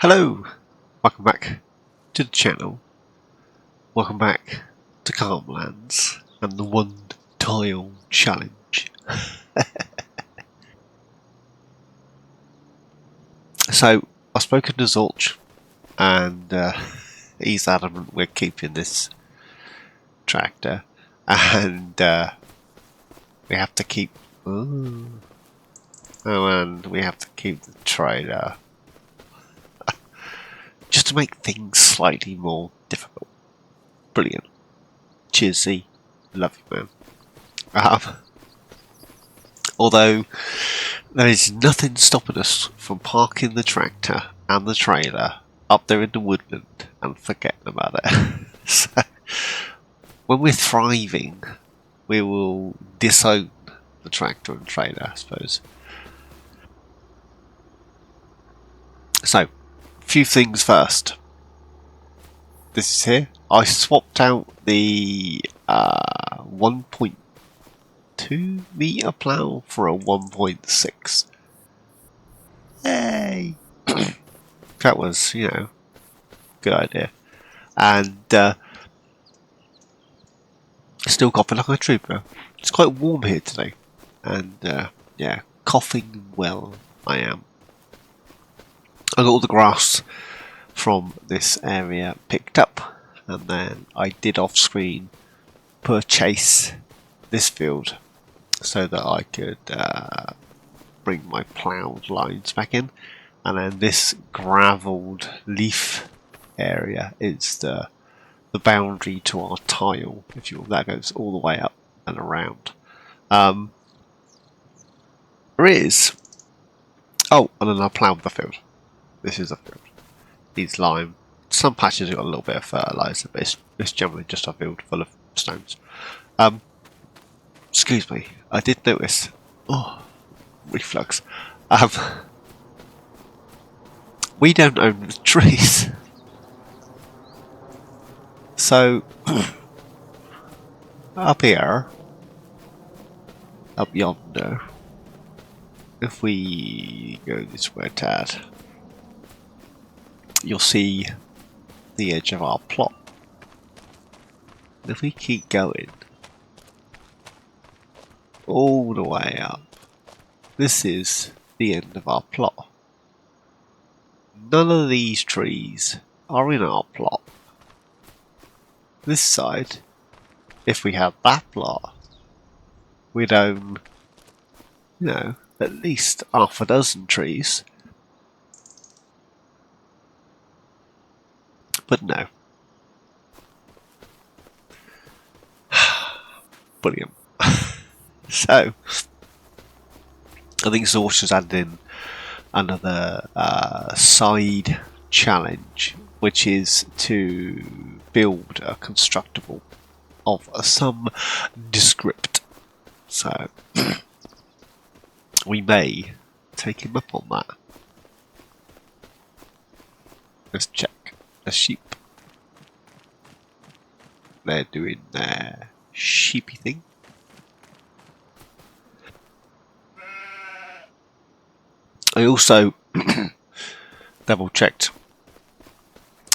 Hello, welcome back to the channel. Welcome back to Calmlands and the one tile challenge. So I've spoken to Zorch, and he's adamant we're keeping this tractor, and we have to keep. And we have to keep the trailer. Just to make things slightly more difficult. Brilliant. Cheers, Z. Love you, man. Although, there is nothing stopping us from parking the tractor and the trailer up there in the woodland and forgetting about it. So, when we're thriving, we will disown the tractor and trailer, I suppose. So, few things first. This is here. I swapped out the 1.2 meter plow for a 1.6. Yay! That was, good idea. And still coughing like a trooper. It's quite warm here today, and yeah, coughing well I am. I got all the grass from this area picked up, and then I did off screen purchase this field so that I could bring my ploughed lines back in, and then this gravelled leaf area is the boundary to our tile, if you will. That goes all the way up and around. There is and then I ploughed the field. This is a field. Needs lime. Some patches have got a little bit of fertiliser, but it's generally just a field full of stones. Excuse me, I did notice. Oh, reflux. We don't own the trees. So, up here, up yonder, if we go this way, Tad, you'll see the edge of our plot. If we keep going all the way up, this is the end of our plot. None of these trees are in our plot. This side, if we had that plot, we'd own, at least half a dozen trees. But no. Brilliant. So, I think Zorch has added in another side challenge, which is to build a constructible of some descript. So, we may take him up on that. Let's check. The sheep. They're doing their sheepy thing. I also double checked.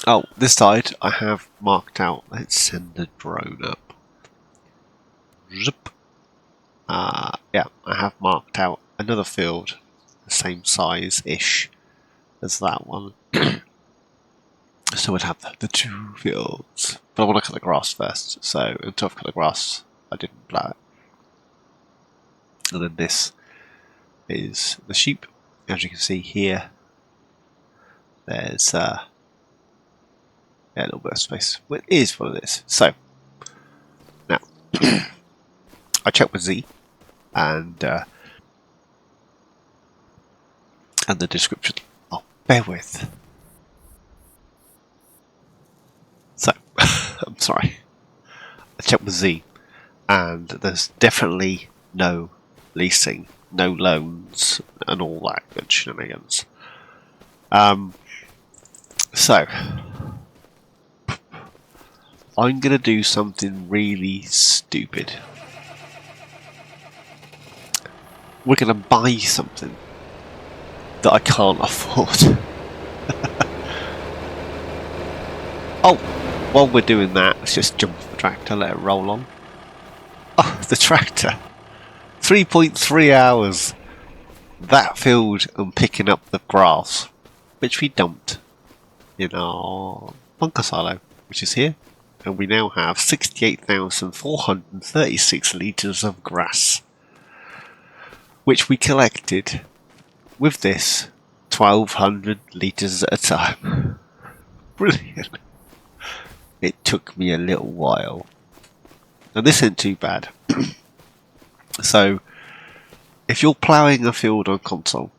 Oh, this side I have marked out. Let's send the drone up. Zip. Yeah, I have marked out another field, the same size-ish as that one. So we'd have the two fields. But I want to cut the grass first, so until I've cut the grass, I didn't plough it. And then this is the sheep. As you can see here, there's a little bit of space. Well, it is what it is. So, now, I checked with Z, and the description. Oh, bear with. So, I'm sorry. I checked with Z, and there's definitely no leasing, no loans, and all that good shenanigans. So, I'm going to do something really stupid. We're going to buy something that I can't afford. Oh, while we're doing that, let's just jump the tractor, let it roll on. Oh, the tractor. 3.3 hours. That field and picking up the grass, which we dumped in our bunker silo, which is here. And we now have 68,436 litres of grass, which we collected with this 1,200 litres at a time. Brilliant. It took me a little while. And this isn't too bad. So, if you're ploughing a field on console,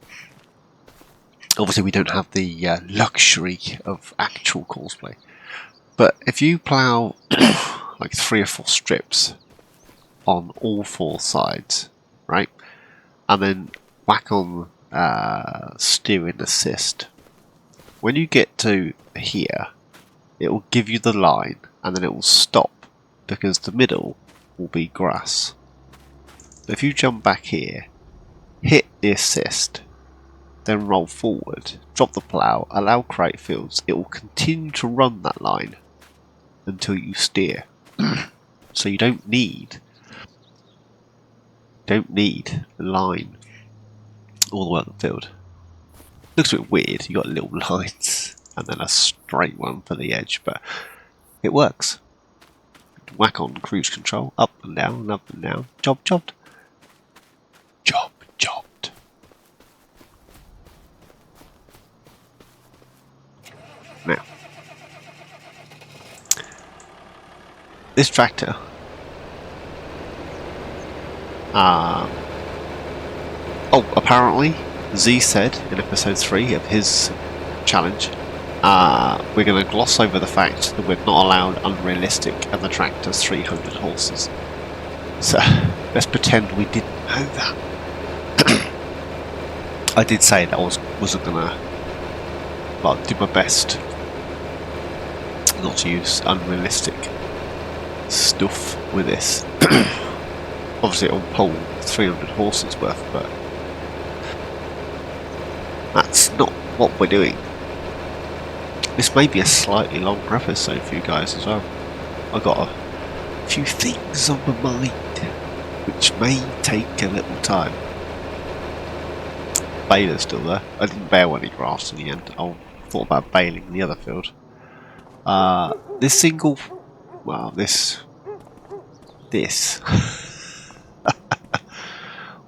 obviously we don't have the luxury of actual courseplay. But if you plough like 3 or 4 strips on all 4 sides, right, and then whack on steering assist, when you get to here, it will give you the line, and then it will stop because the middle will be grass. So if you jump back here, hit the assist, then roll forward, drop the plough, allow create fields, it will continue to run that line until you steer. So you don't need the line all the way up the field. Looks a bit weird, you got little lines and then a straight one for the edge, but it works. Whack on cruise control, up and down, up and down. Jobbed. Jobbed. Now, this tractor, apparently, Z said in episode 3 of his challenge, we're going to gloss over the fact that we're not allowed unrealistic and the tractor's 300 horses. So, let's pretend we didn't know that. I did say that I wasn't going to do my best not to use unrealistic stuff with this. Obviously it'll pull 300 horses worth, but that's not what we're doing. This may be a slightly longer episode for you guys as well. I've got a few things on my mind which may take a little time. Baler's still there. I didn't bale any grass in the end. I thought about baling the other field. This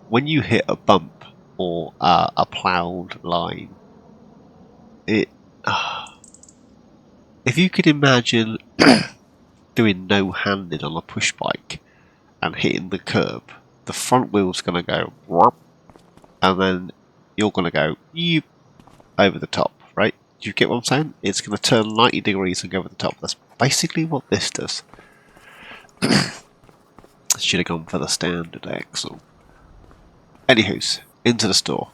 when you hit a bump or a ploughed line, if you could imagine doing no-handed on a push bike and hitting the curb, the front wheel's going to go whoop, and then you're going to go yeep, over the top, right? Do you get what I'm saying? It's going to turn 90 degrees and go over the top. That's basically what this does. Should have gone for the standard axle. Anywho's, into the store.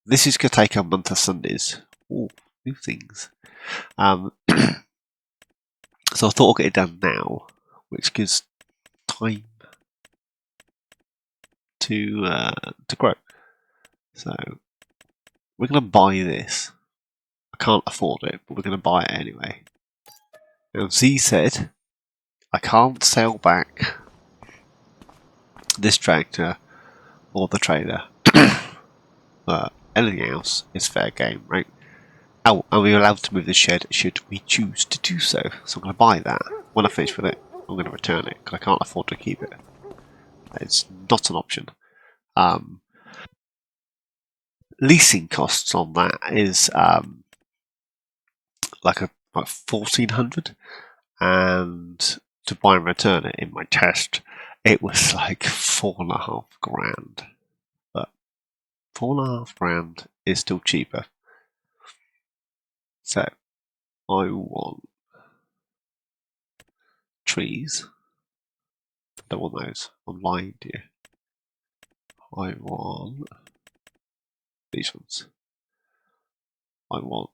This is going to take a month of Sundays. Ooh, new things. So I thought I'll get it done now, which gives time to grow. So we're going to buy this. I can't afford it, but we're going to buy it anyway. Now Z said I can't sell back this tractor or the trailer. Anything else is fair game, right? Oh, and we're allowed to move the shed should we choose to do so. So I'm going to buy that. When I finish with it, I'm going to return it because I can't afford to keep it. It's not an option. Leasing costs on that is like 1,400, and to buy and return it in my test, it was like 4.5 grand. But 4.5 grand is still cheaper. So I want trees. Don't want those. I'm lying to you. I want these ones. I want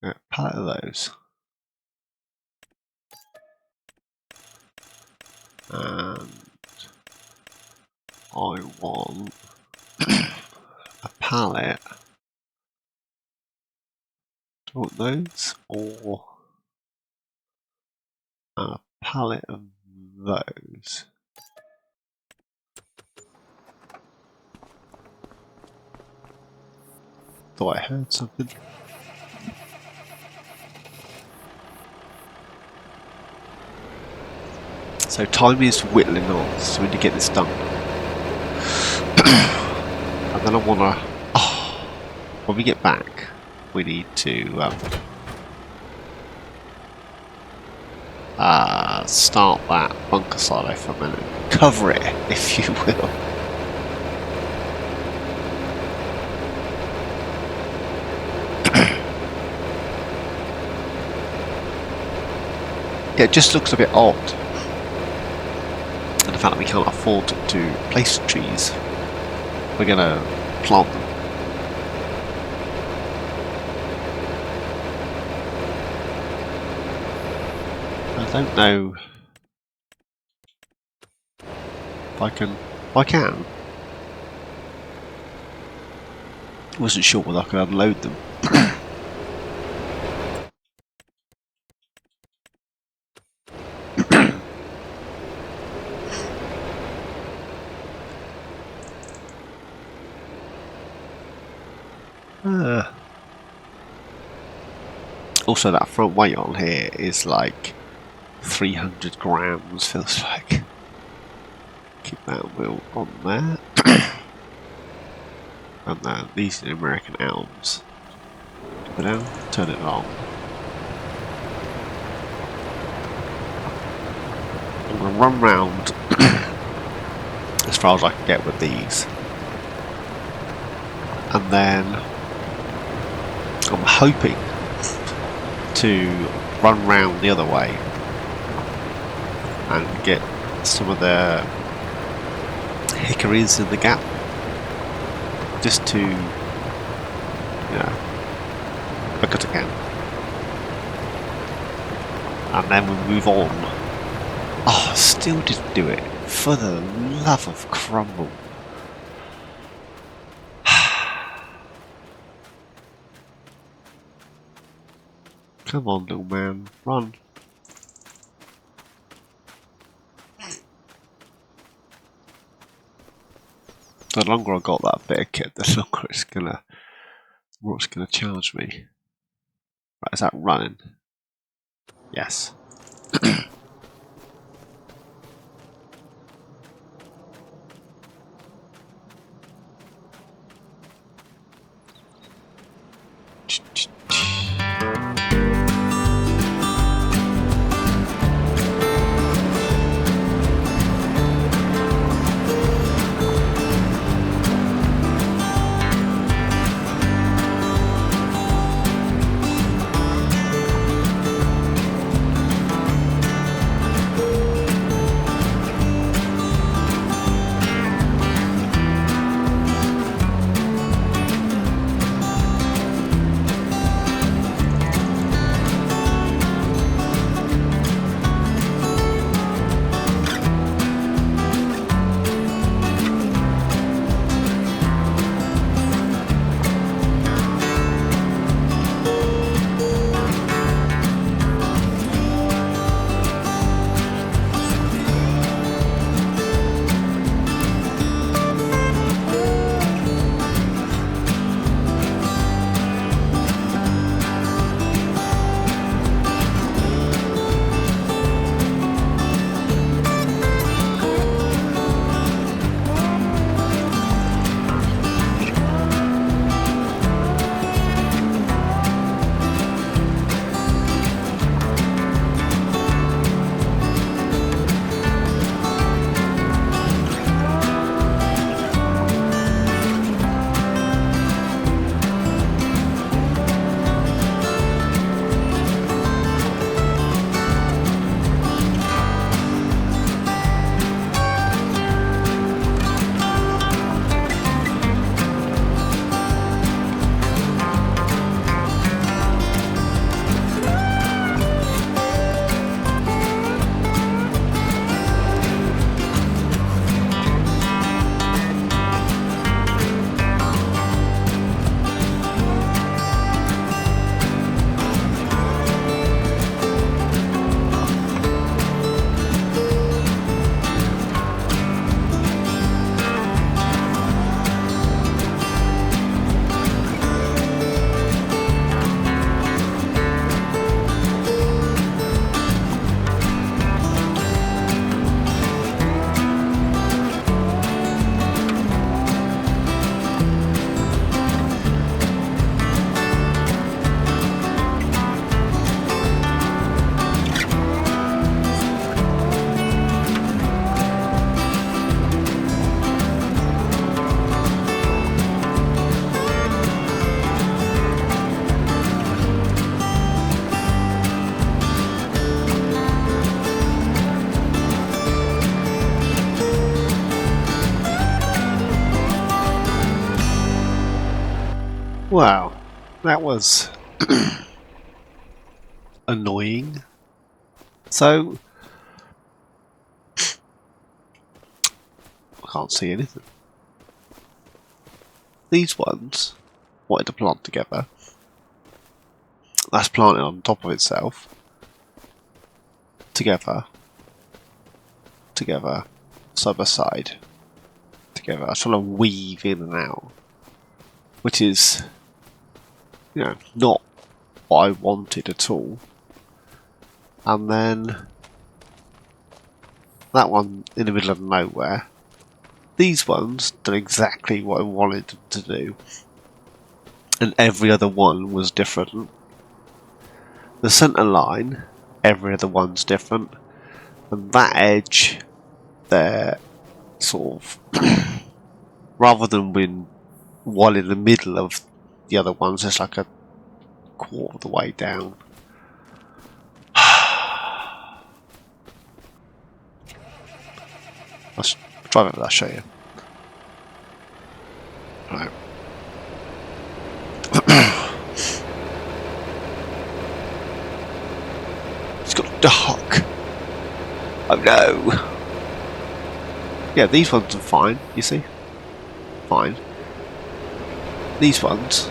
A pallet of those. And I want a pallet. Do I want those or a pallet of those? Thought I heard something. So time is whittling on, so we need to get this done. And then I wanna, when we get back, we need to start that bunker silo for a minute. Cover it, if you will. Yeah, it just looks a bit odd. And the fact that we can't afford to place trees, we're going to plant them. I don't know if I can. I can. Wasn't sure whether I could unload them. Also, that front weight on here is like 300 grams, feels like. Keep that wheel on there. And then these are the American elms. Go down, turn it on. I'm going to run round as far as I can get with these. And then I'm hoping to run round the other way and get some of the hickories in the gap, just to, you know, look at again, and then we move on. Oh, still didn't do it, for the love of crumble. Come on, little man, run. The longer I got that bit of kit, the longer it's gonna, more it's gonna charge me. Right, is that running? Yes. Wow, that was annoying. So I can't see anything. These ones wanted to plant together. That's planted on top of itself. Together. Together. Side by side. Together. I try to weave in and out. Which is, you know, not what I wanted at all. And then that one in the middle of nowhere. These ones did exactly what I wanted them to do. And every other one was different. The centre line, every other one's different. And that edge there, sort of, rather than being one in the middle of the other ones, it's like a quarter of the way down. Let's drive over, I'll show you. Right. It's got dark. Oh no. Yeah, these ones are fine, you see? Fine. These ones,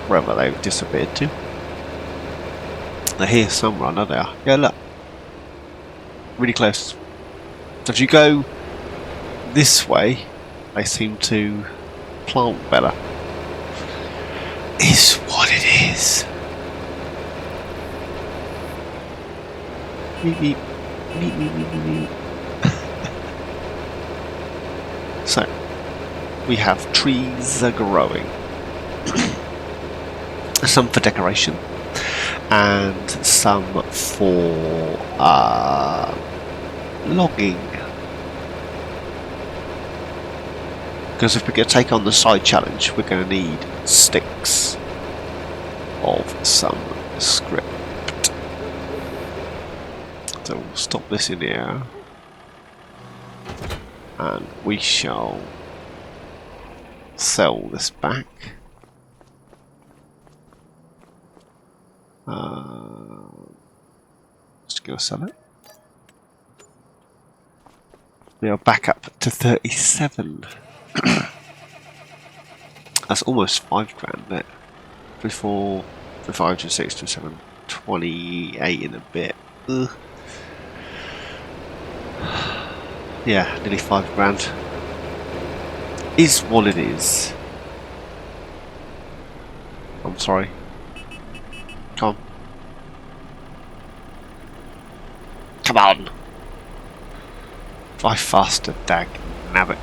wherever they've disappeared to. They're here somewhere, I know they are. Yeah, look. Really close. So if you go this way, they seem to plant better. Is what it is. Meep, meep. Meep, meep, meep, meep, meep. So, we have trees are growing. Some for decoration, and some for logging. Because if we're going to take on the side challenge, we're going to need sticks of some script. So we'll stop this in here, and we shall sell this back. Just go sell it. We are back up to 37. That's almost 5 grand there. 34, 35, 26, 27, 28 in a bit. Ugh. Yeah, nearly 5 grand. Is what it is. I'm sorry. Come on. Come on! Drive faster, dag nabbit.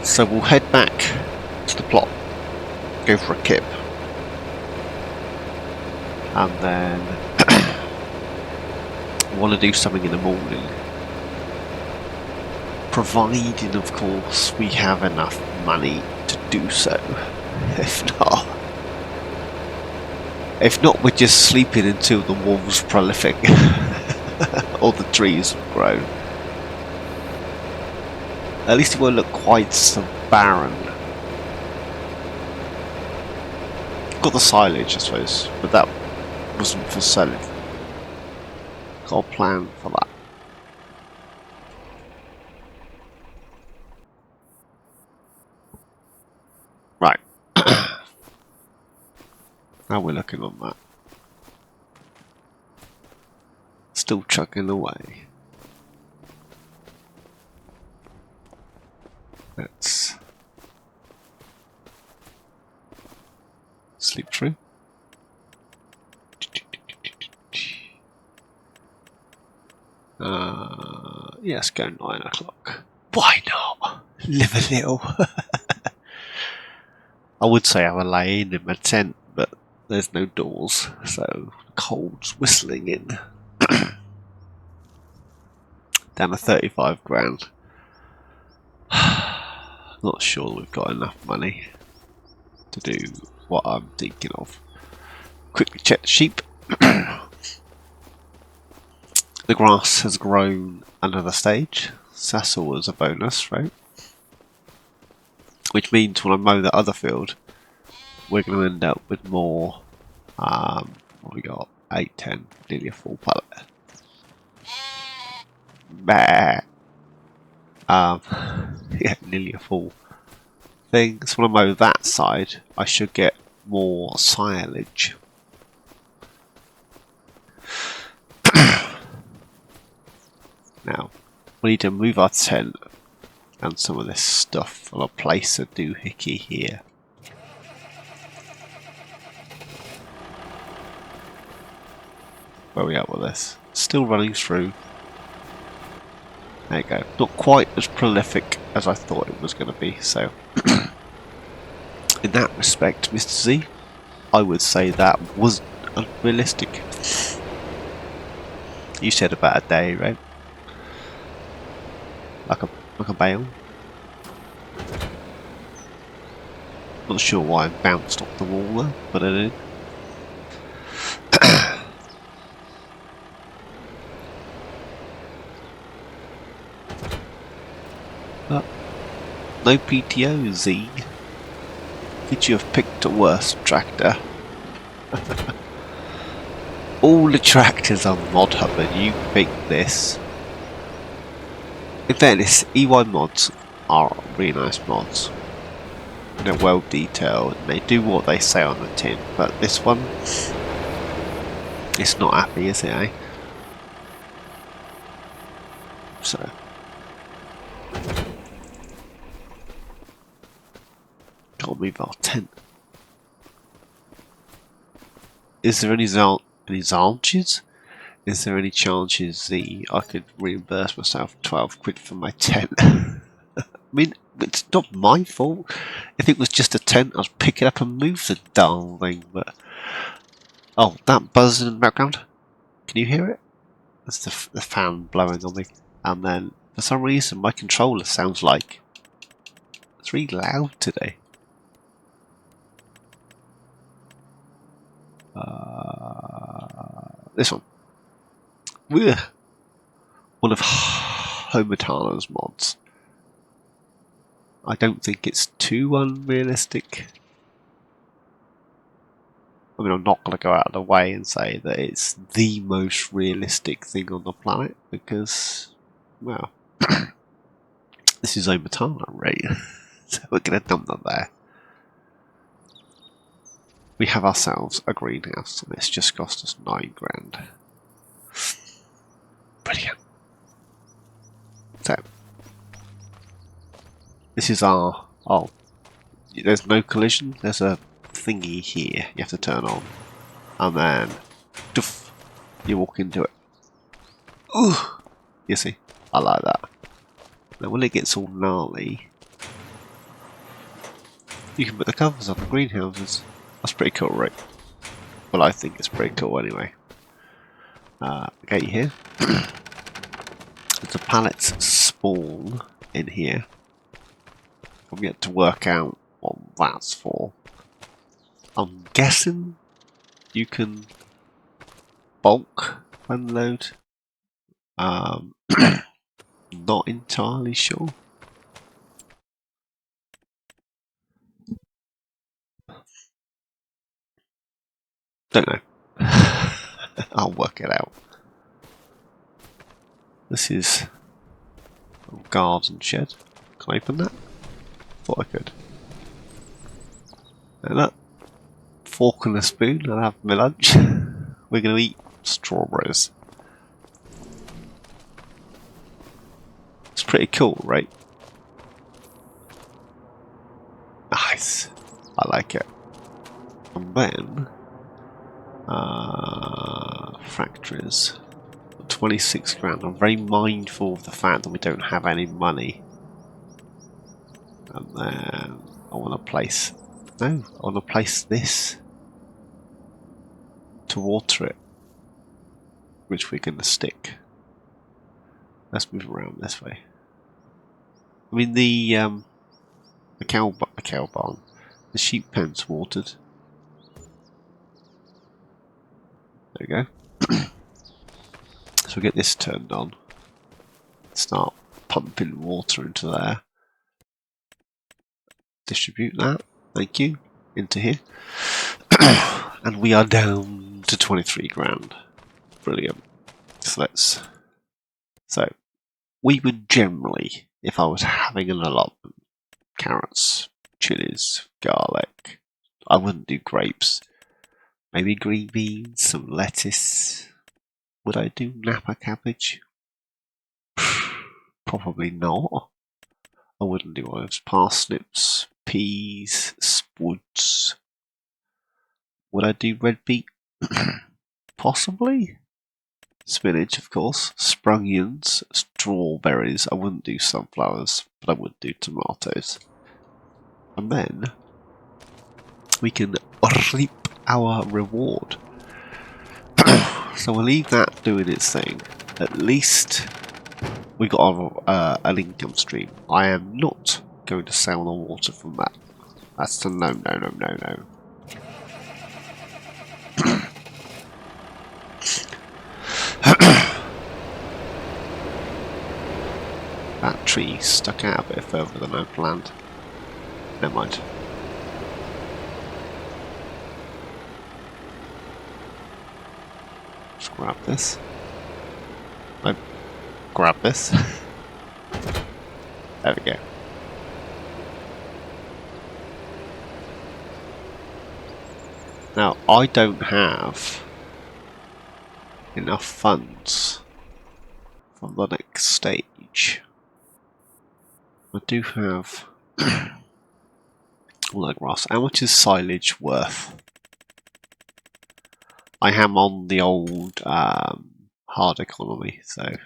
So we'll head back to the plot, go for a kip, and then want to do something in the morning, providing of course we have enough money to do so. If not, we're just sleeping until the wolves prolific or the trees have grown. At least it won't look quite so barren. Got the silage, I suppose, but that wasn't for selling. Got a plan for that. Right. How we're looking on that. Still chugging away. Let's sleep through. Yes, go 9 o'clock. Why not? Live a little. I would say I would lay in my tent, but there's no doors, so the cold's whistling in. Down to 35 grand. Not sure we've got enough money to do what I'm thinking of. Quickly check the sheep. The grass has grown another stage, so that's always a bonus, right? Which means when I mow that other field, we're going to end up with more. What we got? 8, 10, nearly a full pallet. Bah. Yeah, nearly a full thing. So when I mow that side, I should get more silage. Now, we need to move our tent and some of this stuff and I'll place a doohickey here. Where are we at with this? Still running through. There you go. Not quite as prolific as I thought it was going to be, so in that respect, Mr. Z, I would say that was unrealistic. You said about a day, right? Like a bale. Not sure why I bounced off the wall there, but I did. But no PTO, Z. Could you have picked a worse tractor? All the tractors on Mod Hub and you picked this. In fairness, EY mods are really nice mods. They're well detailed and they do what they say on the tin, but this one, it's not happy, is it, eh? So can't move our tent. Is there any chances? Is there any chances I could reimburse myself 12 quid for my tent? I mean, it's not my fault. If it was just a tent, I'd pick it up and move the darn thing, but... Oh, that buzz in the background? Can you hear it? That's the fan blowing on me. And then, for some reason, my controller sounds like... It's really loud today. This one. Ugh. One of Homatana's mods. I don't think it's too unrealistic. I mean, I'm not going to go out of the way and say that it's the most realistic thing on the planet because, well, this is Homatana, right? So we're going to dump that there. We have ourselves a greenhouse and it's just cost us 9 grand. Brilliant. So, this is our... Oh, there's no collision. There's a thingy here you have to turn on. And then, doof, you walk into it. Ooh, you see, I like that. Now when it gets all gnarly, you can put the covers on the greenhouses. That's pretty cool, right? Well, I think it's pretty cool anyway. Gate here. The pallets spawn in here. I'm yet to work out what that's for. I'm guessing you can bulk unload. Not entirely sure. Don't know. I'll work it out. This is a garden shed. Can I open that? Thought I could. And look, fork and a spoon, I'll have my lunch. We're going to eat strawberries. It's pretty cool, right? Nice. I like it. And then, factories. 26 grand. I'm very mindful of the fact that we don't have any money. And then I want to place... No, I want to place this to water it, which we're going to stick. Let's move around this way. I mean the cow barn, the sheep pen's watered. There we go. So we get this turned on. Start pumping water into there. Distribute that. Thank you. Into here. And we are down to 23 grand. Brilliant. So we would generally, if I was having an allotment, carrots, chilies, garlic, I wouldn't do grapes. Maybe green beans, some lettuce. Would I do Napa cabbage? Probably not. I wouldn't do olives, parsnips, peas, spuds. Would I do red beet? Possibly. Spinach, of course. Sprungions, strawberries. I wouldn't do sunflowers, but I would do tomatoes. And then we can reap our reward. So we'll leave that doing its thing. At least we got an income stream. I am not going to sell the water from that. That's the no. That tree stuck out a bit further than I planned. Never mind. Just grab this. No, grab this. There we go. Now, I don't have enough funds for the next stage. I do have all that grass. How much is silage worth? I am on the old hard economy, so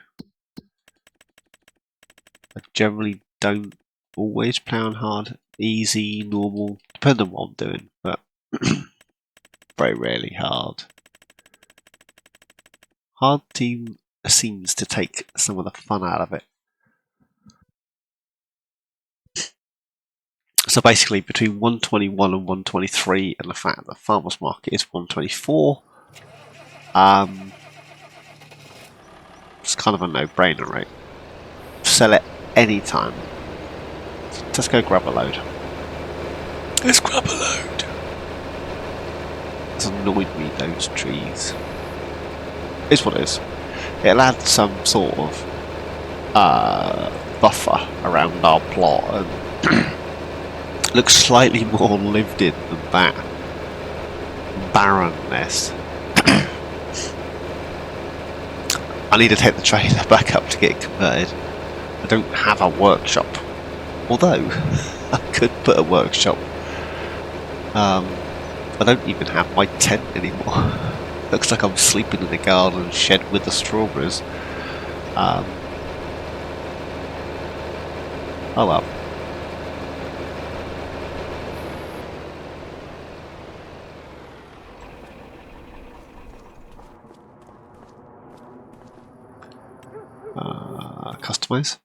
I generally don't always plow on hard, easy, normal, depending on what I'm doing, but very rarely hard. Hard team seems to take some of the fun out of it. So basically between 121 and 123, and the fact that the farmer's market is 124, it's kind of a no-brainer, right? Sell it anytime. Just go grab a load. Let's grab a load. It's annoyed me, those trees. It's what it is. It'll add some sort of buffer around our plot and looks slightly more lived in than that barrenness. I need to take the trailer back up to get it converted. I don't have a workshop, although I could put a workshop. I don't even have my tent anymore. Looks like I'm sleeping in the garden shed with the strawberries. Oh well. Customize.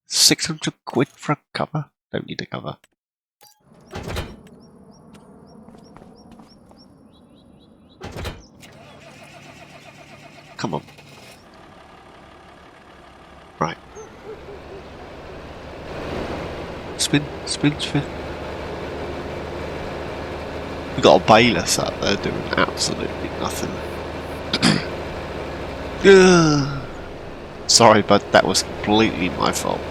600 quid for a cover? Don't need a cover. Come on. Right. Spin. We got a baler sat there doing absolutely nothing. Sorry, but that was completely my fault.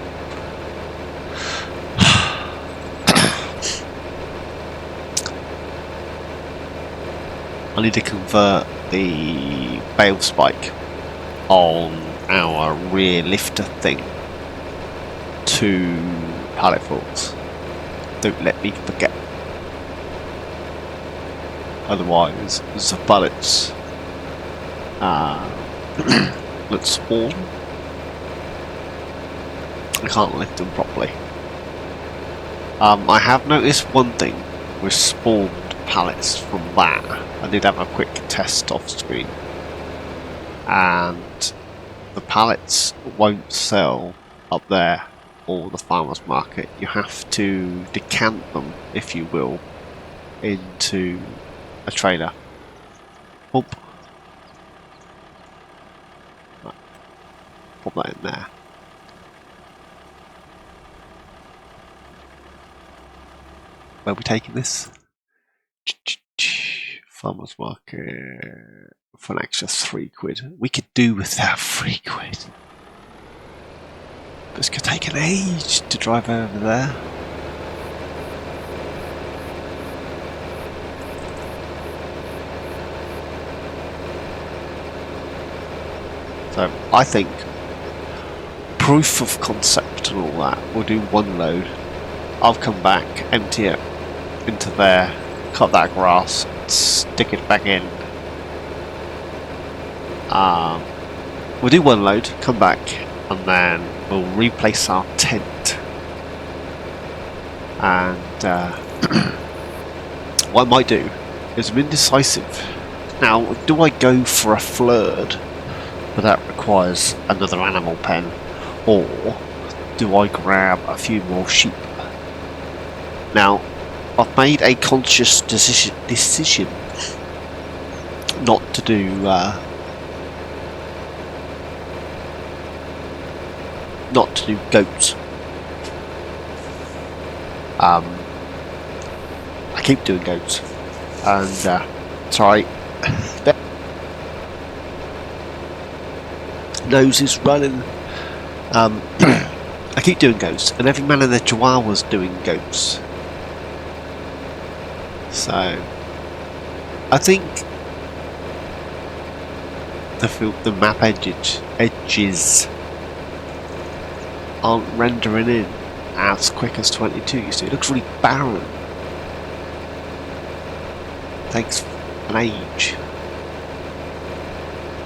I need to convert the bale spike on our rear lifter thing to pallet forks. Don't let me forget. Otherwise, the pallets let's spawn. I can't lift them properly. I have noticed one thing with spawned pallets from that. I did have a quick test off screen, and the pallets won't sell up there or the farmer's market. You have to decant them, if you will, into a trailer. Oop. Right. Pop that in there. Where are we taking this? Farmers market for an extra £3. We could do with that £3. But it's going to take an age to drive over there. So I think proof of concept and all that, we'll do one load. I'll come back, empty it into there, cut that grass, stick it back in. We'll do one load, come back, and then we'll replace our tent. And what I might do is I'm indecisive. Now, do I go for a flird, but that requires another animal pen, or do I grab a few more sheep? Now, I've made a conscious decision not to do goats. I keep doing goats, and sorry, nose is running. I keep doing goats, and every man in their chihuahua's doing goats. So I think the map edges aren't rendering in as quick as 22 used to. It looks really barren. It takes an age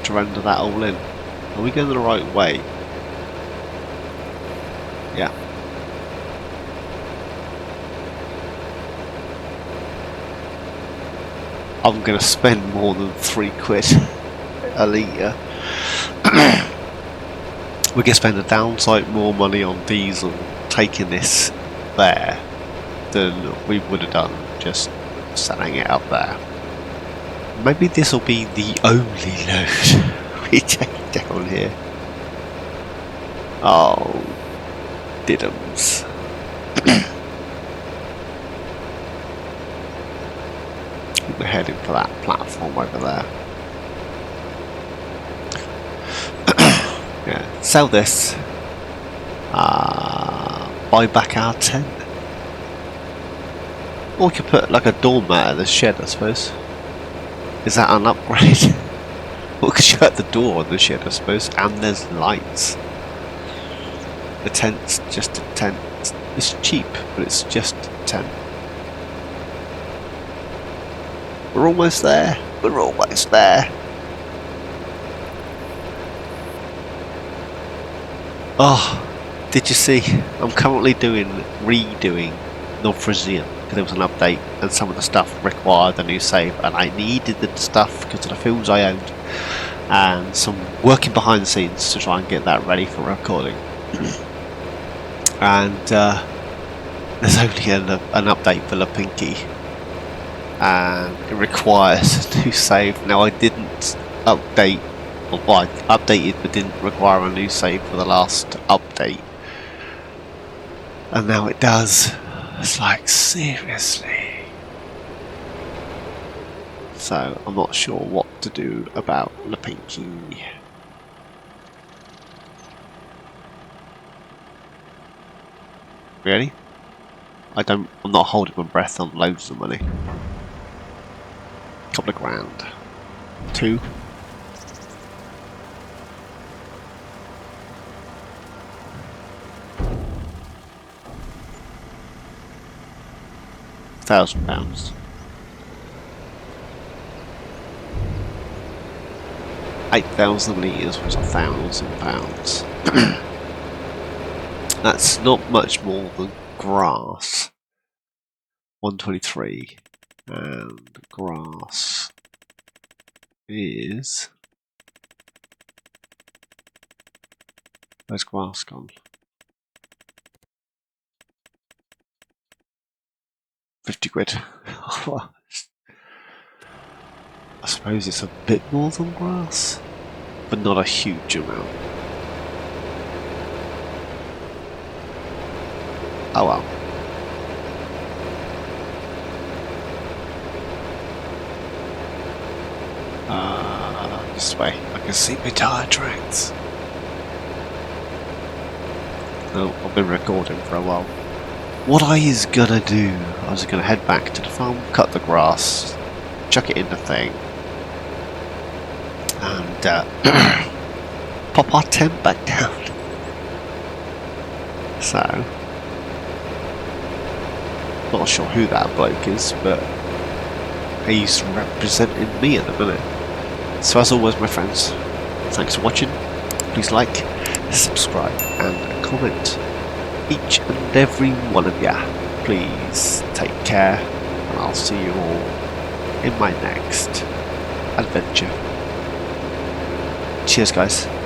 to render that all in. Are we going the right way? Yeah. I'm going to spend more than £3 a litre. We're going to spend a downside more money on diesel taking this there than we would have done just selling it up there. Maybe this will be the only load we take down here. Oh, diddums. We're heading for that platform over there. Yeah, sell this. Buy back our tent. Or we could put like a doormat at the shed, I suppose. Is that an upgrade? We could shut the door on the shed, I suppose. And there's lights. The tent's just a tent. It's cheap, but it's just a tent. We're almost there. We're almost there. Oh, did you see? I'm currently redoing North Frisian because there was an update and some of the stuff required a new save, and I needed the stuff because of the fields I owned, and some working behind the scenes to try and get that ready for recording. And there's only an update for La Pinky, and it requires a new save. Now I didn't update, well, I updated but didn't require a new save for the last update, and now it does. It's like, seriously. So I'm not sure what to do about La Pinky. Really? I'm not holding my breath on loads of money. Couple of grand. 2. £1,000. 8,000 litres was £1,000. That's not much more than grass. 123, and grass is. Where's grass gone? 50 quid. I suppose it's a bit more than grass, but not a huge amount. Oh well. This way. I can see my tire tracks. Oh, I've been recording for a while. What I is gonna do, I was gonna head back to the farm, cut the grass, chuck it in the thing, and pop our tent back down. So, not sure who that bloke is, but he's representing me at the minute. So as always, my friends, thanks for watching. Please like, subscribe and comment. Each and every one of ya. Please take care, and I'll see you all in my next adventure. Cheers guys.